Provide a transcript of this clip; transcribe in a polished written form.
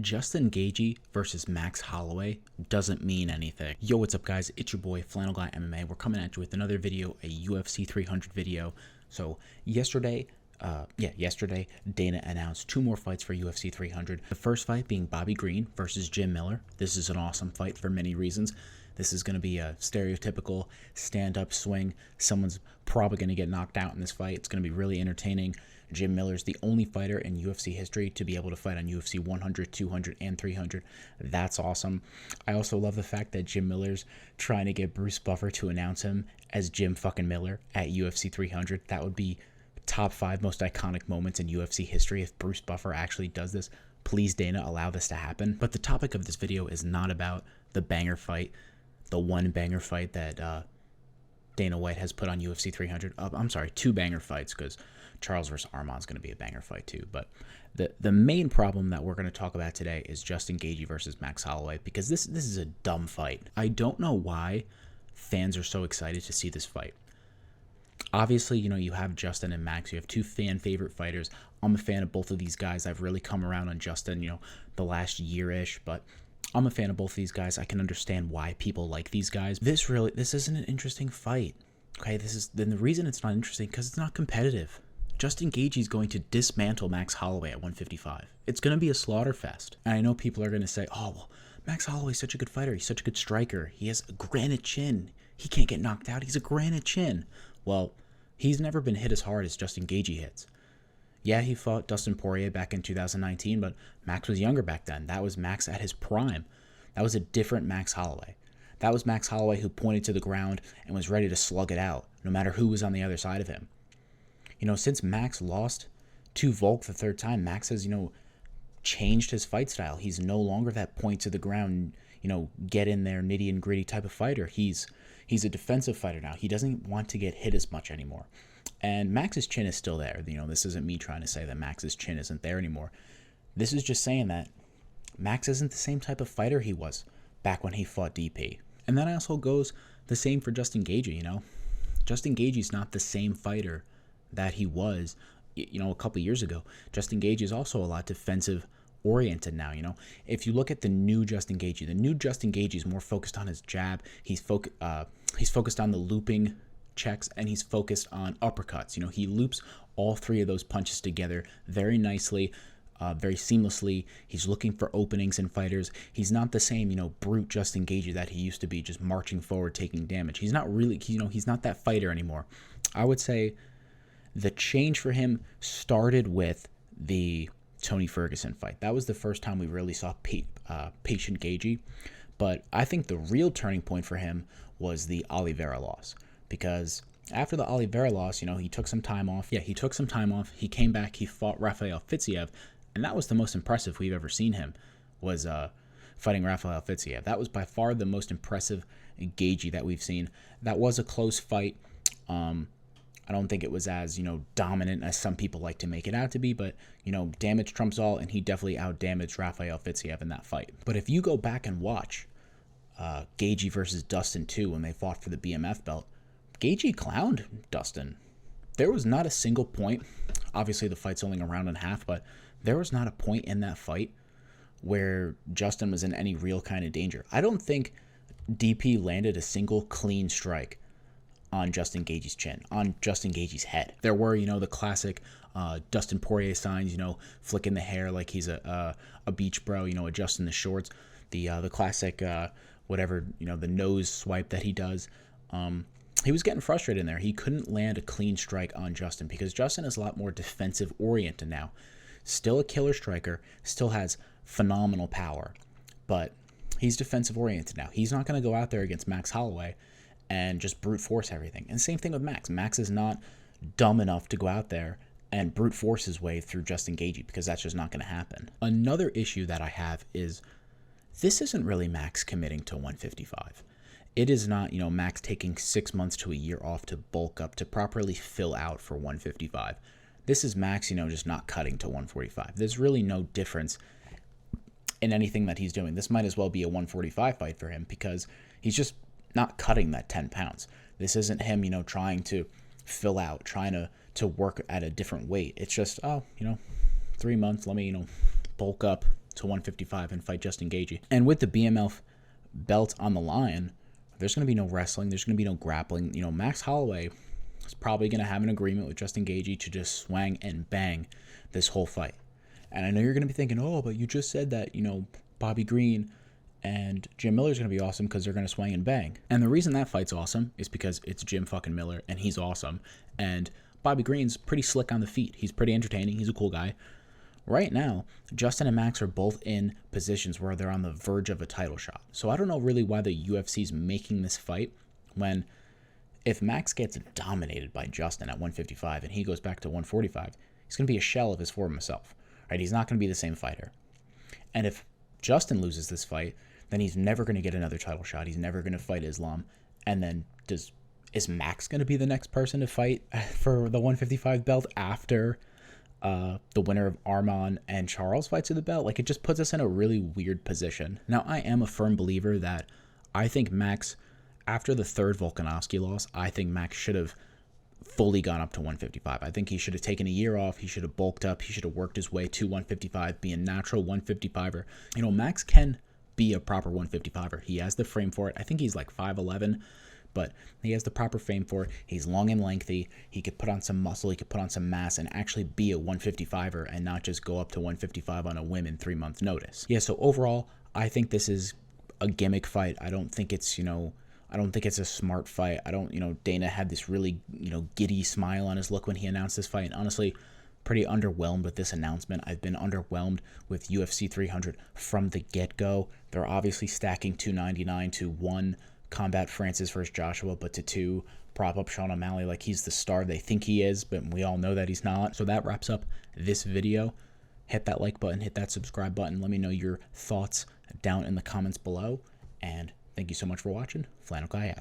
Justin Gaethje versus Max Holloway doesn't mean anything. Yo, what's up, guys? It's your boy Flannel Guy MMA. We're coming at you with another video, a UFC 300 video. So yesterday, Dana announced two more fights for UFC 300. The first fight being Bobby Green versus Jim Miller. This is an awesome fight for many reasons. This is going to be a stereotypical stand-up swing. Someone's probably going to get knocked out in this fight. It's going to be really entertaining. Jim Miller's the only fighter in UFC history to be able to fight on UFC 100, 200, and 300. That's awesome. I also love the fact that Jim Miller's trying to get Bruce Buffer to announce him as Jim fucking Miller at UFC 300. That would be top 5 most iconic moments in UFC history if Bruce Buffer actually does this. Please, Dana, allow this to happen. But the topic of this video is not about the banger fight, the one banger fight that Dana White has put on UFC 300. I'm sorry, 2 banger fights, because Charles versus Arman's going to be a banger fight too. But the main problem that we're going to talk about today is Justin Gaethje versus Max Holloway, because this is a dumb fight. I don't know why fans are so excited to see this fight. Obviously, you have Justin and Max. You have 2 fan favorite fighters. I'm a fan of both of these guys. I've really come around on Justin, the last year-ish, but I'm a fan of both of these guys. I can understand why people like these guys. This isn't an interesting fight. Okay, then the reason it's not interesting because it's not competitive. Justin Gaethje is going to dismantle Max Holloway at 155. It's going to be a slaughter fest. And I know people are going to say, oh, well, Max Holloway's such a good fighter. He's such a good striker. He has a granite chin. He can't get knocked out. He's a granite chin. Well, he's never been hit as hard as Justin Gaethje hits. Yeah, he fought Dustin Poirier back in 2019, but Max was younger back then. That was Max at his prime. That was a different Max Holloway. That was Max Holloway who pointed to the ground and was ready to slug it out, no matter who was on the other side of him. Since Max lost to Volk the 3rd time, Max has, changed his fight style. He's no longer that point to the ground, get in there, nitty and gritty type of fighter. He's a defensive fighter now. He doesn't want to get hit as much anymore. And Max's chin is still there. This isn't me trying to say that Max's chin isn't there anymore. This is just saying that Max isn't the same type of fighter he was back when he fought DP. And that also goes the same for Justin Gaethje, Justin Gaethje's not the same fighter that he was, a couple years ago. Justin Gaethje is also a lot defensive oriented now. If you look at the new Justin Gaethje is more focused on his jab. He's focused on the looping checks, and he's focused on uppercuts. He loops all 3 of those punches together very nicely, very seamlessly. He's looking for openings in fighters. He's not the same, brute Justin Gaethje that he used to be, just marching forward, taking damage. He's not really, he's not that fighter anymore. I would say the change for him started with the Tony Ferguson fight. That was the first time we really saw patient Gaethje. But I think the real turning point for him was the Oliveira loss. Because after the Oliveira loss, he took some time off. Yeah, he took some time off. He came back. He fought Rafael Fiziev. And that was the most impressive we've ever seen him, was fighting Rafael Fiziev. That was by far the most impressive Gaethje that we've seen. That was a close fight. I don't think it was as, dominant as some people like to make it out to be, but, damage trumps all, and he definitely out-damaged Rafael Fiziev in that fight. But if you go back and watch Gaethje versus Dustin 2 when they fought for the BMF belt, Gaethje clowned Dustin. There was not a single point, obviously the fight's only a round and a half, but there was not a point in that fight where Justin was in any real kind of danger. I don't think DP landed a single clean strike on Justin Gaethje's chin, on Justin Gaethje's head. There were, the classic Dustin Poirier signs, flicking the hair like he's a beach bro, adjusting the shorts. The classic, the nose swipe that he does. He was getting frustrated in there. He couldn't land a clean strike on Justin because Justin is a lot more defensive oriented now. Still a killer striker, still has phenomenal power, but he's defensive oriented now. He's not going to go out there against Max Holloway and just brute force everything. And same thing with Max. Max is not dumb enough to go out there and brute force his way through Justin Gaethje, because that's just not going to happen. Another issue that I have is this isn't really Max committing to 155. It is not, Max taking 6 months to a year off to bulk up, to properly fill out for 155. This is Max, just not cutting to 145. There's really no difference in anything that he's doing. This might as well be a 145 fight for him, because he's just not cutting that 10 pounds. This isn't him, trying to fill out, trying to work at a different weight. It's just, 3 months, let me, bulk up, to 155 and fight Justin Gaethje. And with the BMF belt on the line, there's going to be no wrestling. There's going to be no grappling. You know, Max Holloway is probably going to have an agreement with Justin Gaethje to just swang and bang this whole fight. And I know you're going to be thinking, oh, but you just said that, you know, Bobby Green and Jim Miller's going to be awesome because they're going to swing and bang. And the reason that fight's awesome is because it's Jim fucking Miller, and he's awesome. And Bobby Green's pretty slick on the feet. He's pretty entertaining. He's a cool guy. Right now, Justin and Max are both in positions where they're on the verge of a title shot. So I don't know really why the UFC's making this fight when if Max gets dominated by Justin at 155 and he goes back to 145, he's going to be a shell of his former self. Right? He's not going to be the same fighter. And if Justin loses this fight, then he's never going to get another title shot. He's never going to fight Islam. And then is Max going to be the next person to fight for the 155 belt after the winner of Arman and Charles fights for the belt? Like, it just puts us in a really weird position. Now, I am a firm believer that I think Max, after the third Volkanovski loss, I think Max should have fully gone up to 155. I think he should have taken a year off. He should have bulked up. He should have worked his way to 155, be a natural 155er. You know, Max can be a proper 155er. He has the frame for it. I think he's like 5'11", but he has the proper frame for it. He's long and lengthy. He could put on some muscle. He could put on some mass and actually be a 155er and not just go up to 155 on a whim in 3 months' notice. Yeah, so overall, I think this is a gimmick fight. I don't think it's, you know, I don't think it's a smart fight. I don't, you know, Dana had this really, you know, giddy smile on his look when he announced this fight. And honestly, pretty underwhelmed with this announcement. I've been underwhelmed with UFC 300 from the get-go. They're obviously stacking 299 to 1, combat Francis versus Joshua, but to 2, prop up Sean O'Malley like he's the star they think he is, but we all know that he's not. So that wraps up this video. Hit that like button, hit that subscribe button. Let me know your thoughts down in the comments below. And thank you so much for watching. Flannel Guy out.